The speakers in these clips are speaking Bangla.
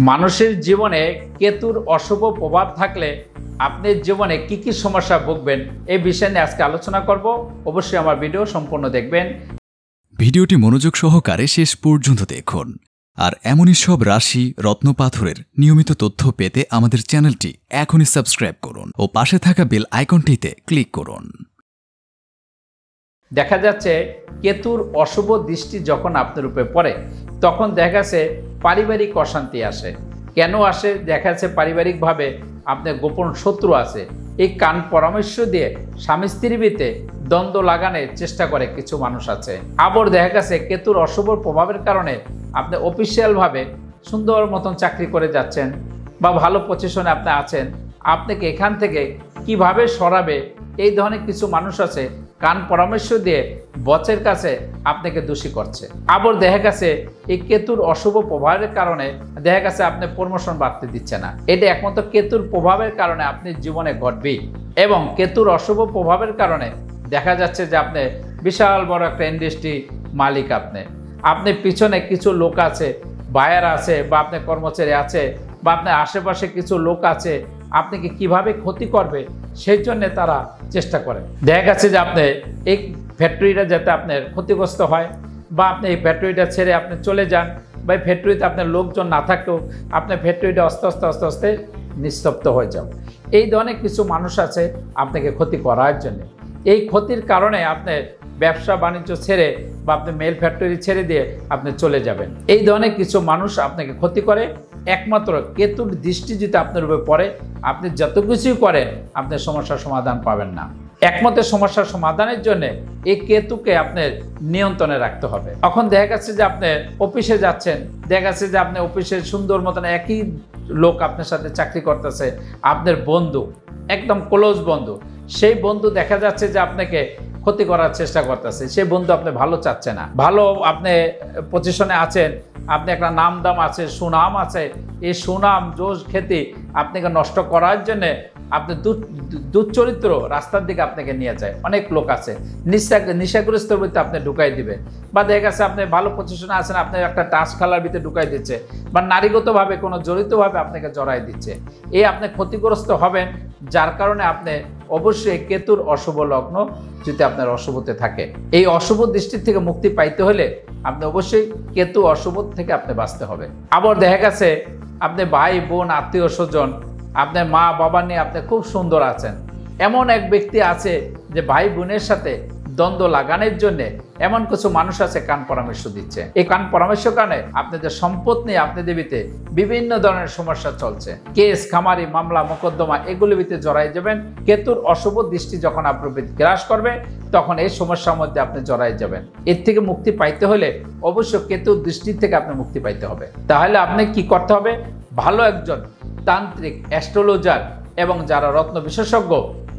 মানুষের জীবনে কেতুর অশুভ প্রভাব থাকলে আপনি জীবনে কি কি সমস্যা ভুগবেন এই বিষয় নিয়ে আজকে আলোচনা করব। অবশ্যই আমার ভিডিও সম্পূর্ণ দেখবেন। ভিডিওটি মনোযোগ সহকারে শেষ পর্যন্ত দেখুন। আর এমনই সব রাশি রত্নপাথরের নিয়মিত তথ্য পেতে আমাদের চ্যানেলটি এখনই সাবস্ক্রাইব করুন ও পাশে থাকা বেল আইকনটিতে ক্লিক করুন। দেখা যাচ্ছে কেতুর অশুভ দৃষ্টি যখন আপনার উপরে পড়ে তখন দেখা যাচ্ছে পারিবারিক অশান্তি আসে। কেন আসে? দেখা যাচ্ছে পারিবারিকভাবে আপনার গোপন শত্রু আছে। এই কান পরামর্শ দিয়ে স্বামী স্ত্রীর ভিতরে দ্বন্দ্ব লাগানোর চেষ্টা করে কিছু মানুষ আছে। আবার দেখা গেছে কেতুর অশুভ প্রভাবের কারণে আপনি অফিসিয়ালভাবে সুন্দর মতন চাকরি করে যাচ্ছেন বা ভালো পজিশনে আপনি আছেন, আপনাকে এখান থেকে কিভাবে সরাবে এই ধরনের কিছু মানুষ আছে কান পরামর্শ দিয়ে বসের কাছে আপনাকে দোষী করছে। আবার দেখা গেছে এই কেতুর অশুভ প্রভাবের কারণে দেখা গেছে আপনি প্রমোশন বাড়তে দিচ্ছে না। এটা একমাত্র কেতুর প্রভাবের কারণে আপনি জীবনে ঘটবেই। এবং কেতুর অশুভ প্রভাবের কারণে দেখা যাচ্ছে যে আপনি বিশাল বড় একটা ইন্ডাস্ট্রি মালিক, আপনি পিছনে কিছু লোক আছে, বায়ার আছে বা আপনার কর্মচারী আছে বা আপনার আশেপাশে কিছু লোক আছে আপনাকে কিভাবে ক্ষতি করবে সেই জন্য তারা চেষ্টা করে। দেখা গেছে যে আপনি এই ফ্যাক্টরিটা যাতে আপনার ক্ষতিগ্রস্ত হয় বা আপনি এই ফ্যাক্টরিটা ছেড়ে আপনি চলে যান বা এই ফ্যাক্টরিতে আপনার লোকজন না থাকলেও আপনার ফ্যাক্টরিটা আস্তে আস্তে নিস্তব্ধ হয়ে যাও। এই ধরনের কিছু মানুষ আছে আপনাকে ক্ষতি করার জন্য। এই ক্ষতির কারণে আপনি ব্যবসা বাণিজ্য ছেড়ে বা আপনি মেল ফ্যাক্টরি ছেড়ে দিয়ে আপনি চলে যাবেন। এই ধরনের কিছু মানুষ আপনাকে ক্ষতি করে। একমাত্র কেতুর দৃষ্টি যদি আপনার উপরে পড়ে আপনি যত কিছুই করেন আপনি সমস্যার সমাধান পাবেন না। একমাত্র সমস্যার সমাধানের জন্য এই কেতুকে আপনার নিয়ন্ত্রণে রাখতে হবে। তখন দেখা গেছে যে আপনি অফিসে যাচ্ছেন, দেখা গেছে যে আপনি অফিসে সুন্দর মতন একই লোক আপনার সাথে চাকরি করতেছে, আপনার বন্ধু, একদম ক্লোজ বন্ধু, সেই বন্ধু দেখা যাচ্ছে যে আপনাকে ক্ষতি করার চেষ্টা করতেছে। সেই বন্ধু আপনি ভালো চাচ্ছে না। ভালো আপনি পজিশনে আছেন, আপনি একটা নাম দাম আছে, সুনাম আছে, এই সুনাম জোশ খ্যাতি আপনাকে নষ্ট করার জন্যে আপনি দুশ্চরিত্র রাস্তার দিকে আপনাকে নিয়ে যায়। অনেক লোক আছে নিশাগ্রস্ত ভিতরে আপনি ঢুকাই দিবে, বা দেখা গেছে আপনি ভালো পজিশনে আছেন, আপনি একটা টাস খেলার ভিতরে ঢুকাই দিচ্ছে বা নারীগতভাবে কোনো জড়িতভাবে আপনাকে জড়াই দিচ্ছে। এই আপনি ক্ষতিগ্রস্ত হবেন, যার কারণে আপনি অবশ্যই কেতুর অশুভ লগ্ন যদি আপনার অশুভতে থাকে, এই অশুভ দৃষ্টির থেকে মুক্তি পাইতে হলে আপনি অবশ্যই কেতু অশুভ থেকে আপনি বাঁচতে হবে। আবার দেখা গেছে আপনি ভাই বোন আত্মীয় স্বজন আপনার মা বাবা নিয়ে আপনি খুব সুন্দর আছেন। এমন এক ব্যক্তি আছে যে ভাই বোনের সাথে দ্বন্দ্ব লাগানোর জন্য এমন কিছু মানুষ আছে কান পরামর্শ দিচ্ছে। এই কান পরামর্শ কারণে আপনাদের সম্পদ নিয়ে আপনাদের ভিতরে বিভিন্ন ধরনের সমস্যা চলছে। কেস খামারি মামলা মোকদ্দমা এগুলোর ভিতরে জড়াই যাবেন। কেতুর অশুভ দৃষ্টি যখন আপনার ভিতরে গ্রাস করবে তখন এই সমস্যার মধ্যে আপনি জড়াই যাবেন। এর থেকে মুক্তি পাইতে হলে অবশ্যই কেতুর দৃষ্টি থেকে আপনি মুক্তি পাইতে হবে। তাহলে আপনি কি করতে হবে? ভালো একজন তান্ত্রিক, অ্যাস্ট্রোলজার এবং যারা রত্ন বিশেষজ্ঞ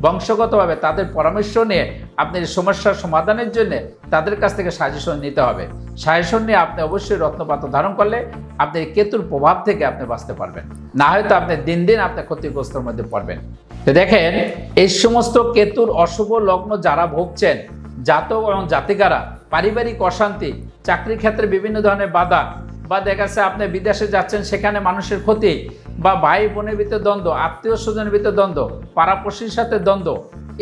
বংশগতভাবে তাদের পরামর্শ নিয়ে আপনি সমস্যার সমাধানের জন্য তাদের কাছ থেকে সাজেশন নিতে হবে। সাজেশন নিয়ে আপনি অবশ্যই রত্নপাত ধারণ করলে আপনি কেতুর প্রভাব থেকে আপনি বাঁচতে পারবেন। না হয়তো আপনি দিন দিন আপনি ক্ষতিগ্রস্তের মধ্যে পড়বেন। তো দেখেন, এই সমস্ত কেতুর অশুভ লগ্ন যারা ভুগছেন, জাতক এবং জাতিকারা পারিবারিক অশান্তি, চাকরি ক্ষেত্রে বিভিন্ন ধরনের বাধা, বা দেখা যাচ্ছে আপনি বিদেশে যাচ্ছেন সেখানে মানুষের ক্ষতি, বা ভাই বোনের ভিতরে দ্বন্দ্ব, আত্মীয় স্বজনের ভিতরে দ্বন্দ্ব, পাড়াপড়শির সাথে দ্বন্দ্ব,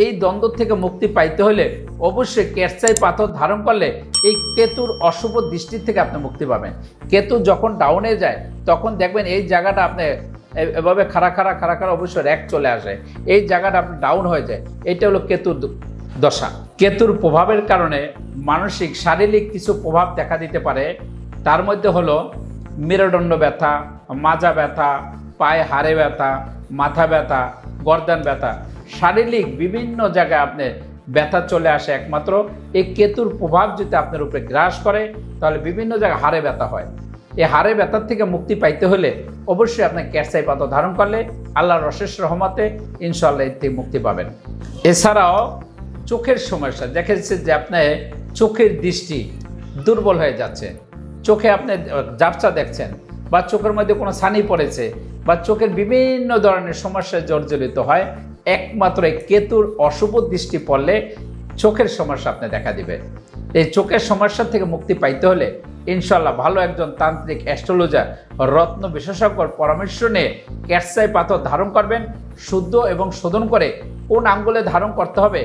এই দ্বন্দ্ব থেকে মুক্তি পাইতে হলে অবশ্যই কেরচাই পাথর ধারণ করলে এই কেতুর অশুভ দৃষ্টি থেকে আপনি মুক্তি পাবেন। কেতু যখন ডাউনে যায় তখন দেখবেন এই জায়গাটা আপনি এভাবে খাড়া অবশ্যই র্যাক চলে আসে, এই জায়গাটা আপনি ডাউন হয়ে যায়। এটা হলো কেতুর দশা। কেতুর প্রভাবের কারণে মানসিক শারীরিক কিছু প্রভাব দেখা দিতে পারে। তার মধ্যে হলো মেরুদণ্ড ব্যথা, মাজা ব্যথা, পায়ে হাড়ে ব্যথা, মাথা ব্যথা, গর্দান ব্যথা, শারীরিক বিভিন্ন জায়গায় আপনি ব্যথা চলে আসে। একমাত্র এই কেতুর প্রভাব যদি আপনার উপরে গ্রাস করে তাহলে বিভিন্ন জায়গায় হাড়ে ব্যথা হয়। এই হাড়ে ব্যথার থেকে মুক্তি পাইতে হলে অবশ্যই আপনি কেরচাই পাথর ধারণ করলে আল্লাহর অশেষ রহমতে ইনশাআল্লাহ এর থেকে মুক্তি পাবেন। এছাড়াও চোখের সমস্যা দেখা যাচ্ছে যে আপনার চোখের দৃষ্টি দুর্বল হয়ে যাচ্ছে, চোখে আপনি ঝাপসা দেখছেন, বা চোখের মধ্যে কোনো ছানি পড়েছে, বা চোখের বিভিন্ন ধরনের সমস্যায় জর্জরিত হয়, একমাত্র এই কেতুর অশুভ দৃষ্টি পড়লে চোখের সমস্যা আপনি দেখা দিবে। এই চোখের সমস্যা থেকে মুক্তি পাইতে হলে ইনশাল্লাহ ভালো একজন তান্ত্রিক অ্যাস্ট্রোলজার রত্ন বিশেষজ্ঞর পরামর্শ নিয়ে ক্যাটসাই পাথর ধারণ করবেন। শুদ্ধ এবং শোধন করে কোন আঙ্গুলে ধারণ করতে হবে,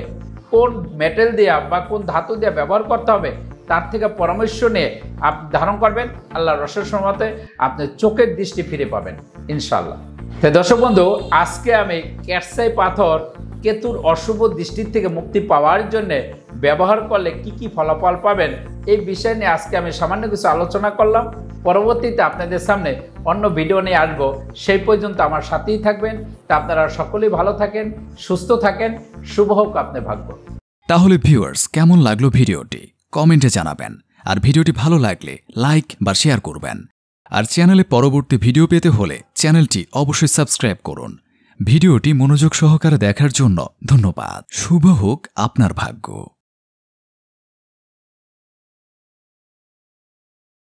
কোন মেটেল দিয়া বা কোন ধাতু দিয়া ব্যবহার করতে হবে তার থেকে পরামর্শ নিয়ে আপনি ধারণ করবেন। আল্লাহর রসের সম্মতে আপনি চোখের দৃষ্টি ফিরে পাবেন ইনশাল্লাহ। তো দর্শক বন্ধু, আজকে আমি ক্যাটসাই পাথর কেতুর অশুভ দৃষ্টির থেকে মুক্তি পাওয়ার জন্য ব্যবহার করলে কি কি ফলাফল পাবেন এই বিষয় নিয়ে আজকে আমি সামান্য কিছু আলোচনা করলাম। পরবর্তীতে আপনাদের সামনে অন্য ভিডিও নিয়ে আসবো। সেই পর্যন্ত আমার সাথেই থাকবেন। তা আপনারা সকলেই ভালো থাকেন, সুস্থ থাকেন। শুভ হোক আপনার ভাগ্য। তাহলে ভিউয়ার্স, কেমন লাগলো ভিডিওটি কমেন্টে জানাবেন। আর ভিডিওটি ভালো লাগলে লাইক বা শেয়ার করবেন। আর চ্যানেলে পরবর্তী ভিডিও পেতে হলে চ্যানেলটি অবশ্যই সাবস্ক্রাইব করুন। ভিডিওটি মনোযোগ সহকারে দেখার জন্য ধন্যবাদ। শুভ হোক আপনার ভাগ্য।